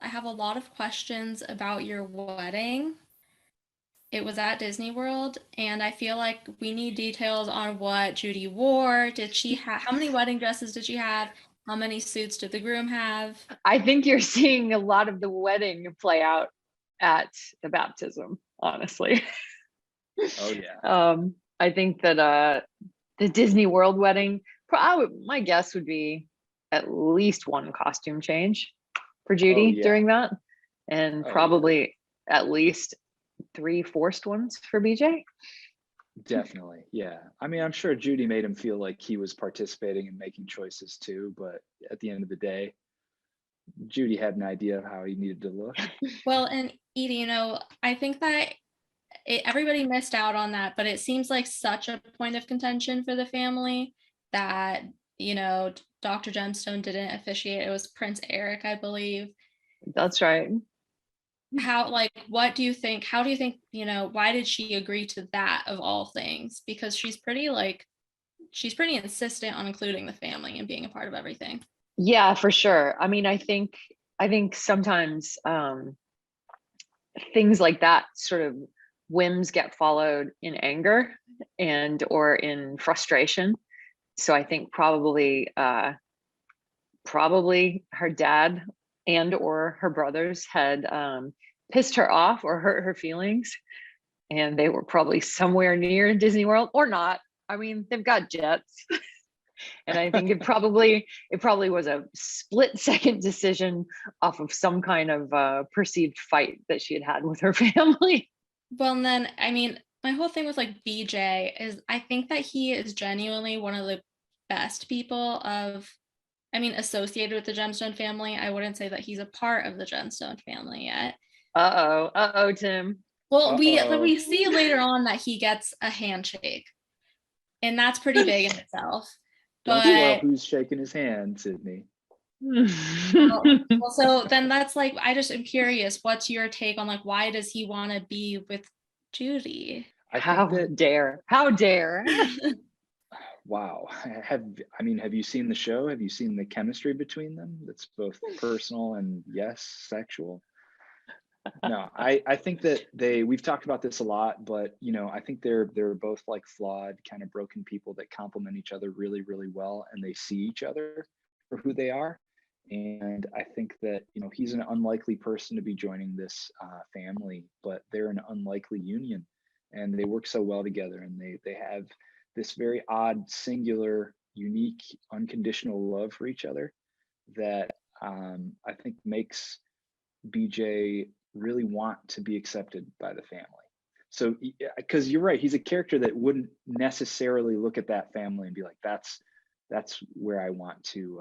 I have a lot of questions about your wedding. It was at Disney World, and I feel like we need details on what Judy wore. Did she have, how many wedding dresses did she have? How many suits did the groom have? I think you're seeing a lot of the wedding play out at the baptism, honestly. Oh yeah. I think that the Disney World wedding, my guess would be at least one costume change for Judy during that, and probably at least 3 forced ones for BJ. Definitely, yeah. I mean, I'm sure Judy made him feel like he was participating and making choices too, but at the end of the day, Judy had an idea of how he needed to look. Well, and Edie, I think that everybody missed out on that, but it seems like such a point of contention for the family that, Dr. Gemstone didn't officiate. It was Prince Eric, I believe. That's right. What do you think? How do you think, why did she agree to that of all things? Because she's pretty insistent on including the family and being a part of everything. Yeah, for sure. I mean, I think sometimes things like that, sort of whims get followed in anger or in frustration. So I think probably her dad and or her brothers had pissed her off or hurt her feelings, and they were probably somewhere near Disney World or not. I mean, they've got jets. And I think it probably was a split-second decision off of some kind of perceived fight that she had with her family. Well, and then, I mean, my whole thing with BJ is I think that he is genuinely one of the best people associated with the Gemstone family. I wouldn't say that he's a part of the Gemstone family yet. Uh-oh, Tim. Well, we see later on that he gets a handshake, and that's pretty big in itself. Don't know who's shaking his hand, Sydney. Well, so then that's I just am curious, what's your take on why does he want to be with Judy? How dare Wow. Have you seen the show? Have you seen the chemistry between them? That's both personal and sexual. No, I think that we've talked about this a lot, but I think they're both flawed, kind of broken people that complement each other really, really well, and they see each other for who they are. And I think that he's an unlikely person to be joining this family, but they're an unlikely union, and they work so well together, and they have this very odd, singular, unique, unconditional love for each other that I think makes BJ really want to be accepted by the family. So, because you're right, he's a character that wouldn't necessarily look at that family and be like, that's where I want to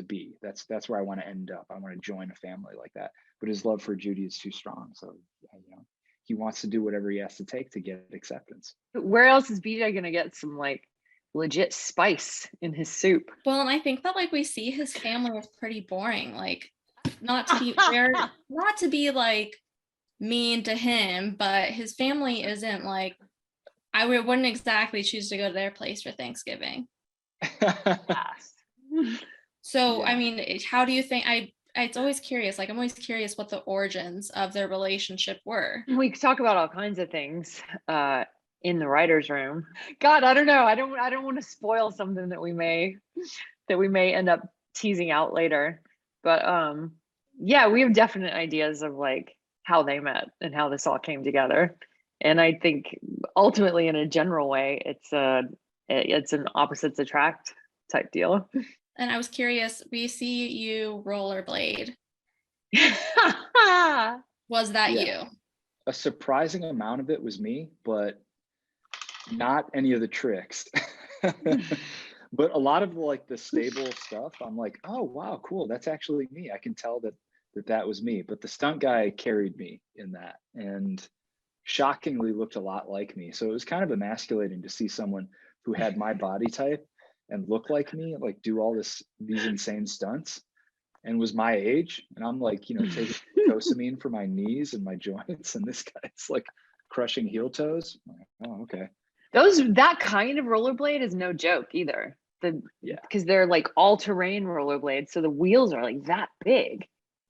be. That's where I want to end up. I want to join a family like that. But his love for Judy is too strong. So, he wants to do whatever he has to take to get acceptance. Where else is BJ going to get some legit spice in his soup? Well, and I think that we see his family is pretty boring. Not to be mean to him, but his family isn't I wouldn't exactly choose to go to their place for Thanksgiving. So yeah. I mean, how do you think it's always curious, I'm always curious what the origins of their relationship were. We could talk about all kinds of things in the writer's room. God, I don't know. I don't want to spoil something that we may end up teasing out later. But yeah, we have definite ideas of how they met and how this all came together. And I think ultimately, in a general way, it's an opposites attract type deal. And I was curious, we see you rollerblade. Was that you? A surprising amount of it was me, but not any of the tricks. But a lot of the stable stuff, I'm like, oh wow, cool, that's actually me. I can tell that was me. But the stunt guy carried me in that, and shockingly looked a lot like me. So it was kind of emasculating to see someone who had my body type and look like me, do all these insane stunts, and was my age. And I'm taking glucosamine for my knees and my joints, and this guy's crushing heel toes. Oh, okay. That kind of rollerblade is no joke either. Because they're all-terrain rollerblades, so the wheels are that big.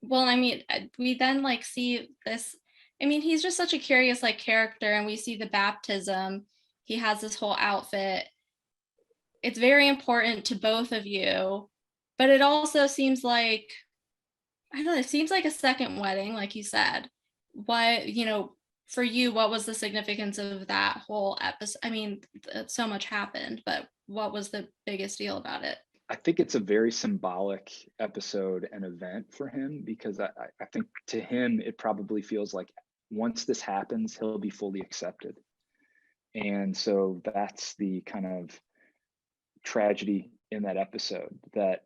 well, I mean, we then like see this. I mean, he's just such a curious like character, and we see the baptism. He has this whole outfit. It's very important to both of you, but it also seems like, I don't know, it seems like a second wedding, like you said. What, for you, what was the significance of that whole episode? I mean, so much happened, but what was the biggest deal about it? I think it's a very symbolic episode and event for him, because I think to him, it probably feels like once this happens, he'll be fully accepted. And so that's the kind of tragedy in that episode, that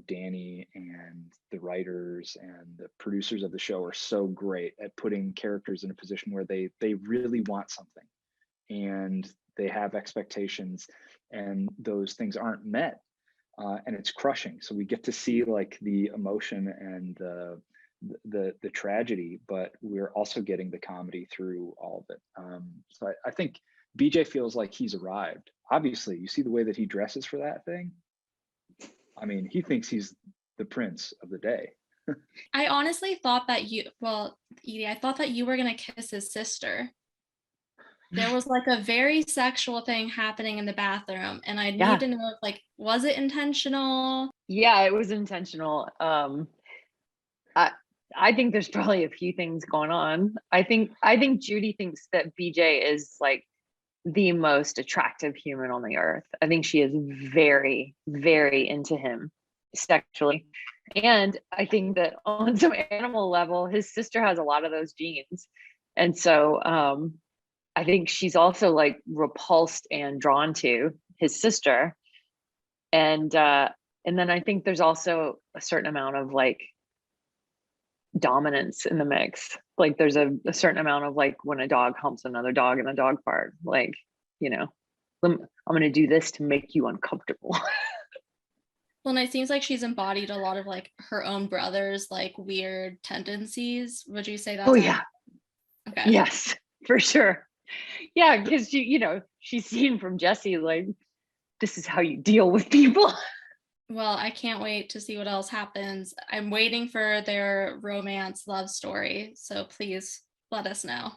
Danny and the writers and the producers of the show are so great at putting characters in a position where they really want something, and they have expectations, and those things aren't met, and it's crushing. So we get to see like the emotion and the tragedy, but we're also getting the comedy through all of it. So I think BJ feels like he's arrived. Obviously, you see the way that he dresses for that thing. I mean, he thinks he's the prince of the day. I honestly thought that Edie, I thought that you were gonna kiss his sister. There was like a very sexual thing happening in the bathroom, and I Yeah. need to know if like, was it intentional? Yeah, it was intentional. I think there's probably a few things going on. I think Judy thinks that BJ is like the most attractive human on the earth. I think she is very, very into him sexually. And I think that on some animal level, his sister has a lot of those genes. And so I think she's also like repulsed and drawn to his sister. And then I think there's also a certain amount of like dominance in the mix. Like there's a certain amount of like when a dog humps another dog in a dog park, like, I'm going to do this to make you uncomfortable. Well, and it seems like she's embodied a lot of like her own brother's like weird tendencies. Would you say that's Oh yeah. Okay. Yes, for sure. Yeah, because she's seen from Jesse, like, this is how you deal with people. Well, I can't wait to see what else happens. I'm waiting for their romance love story, so please let us know.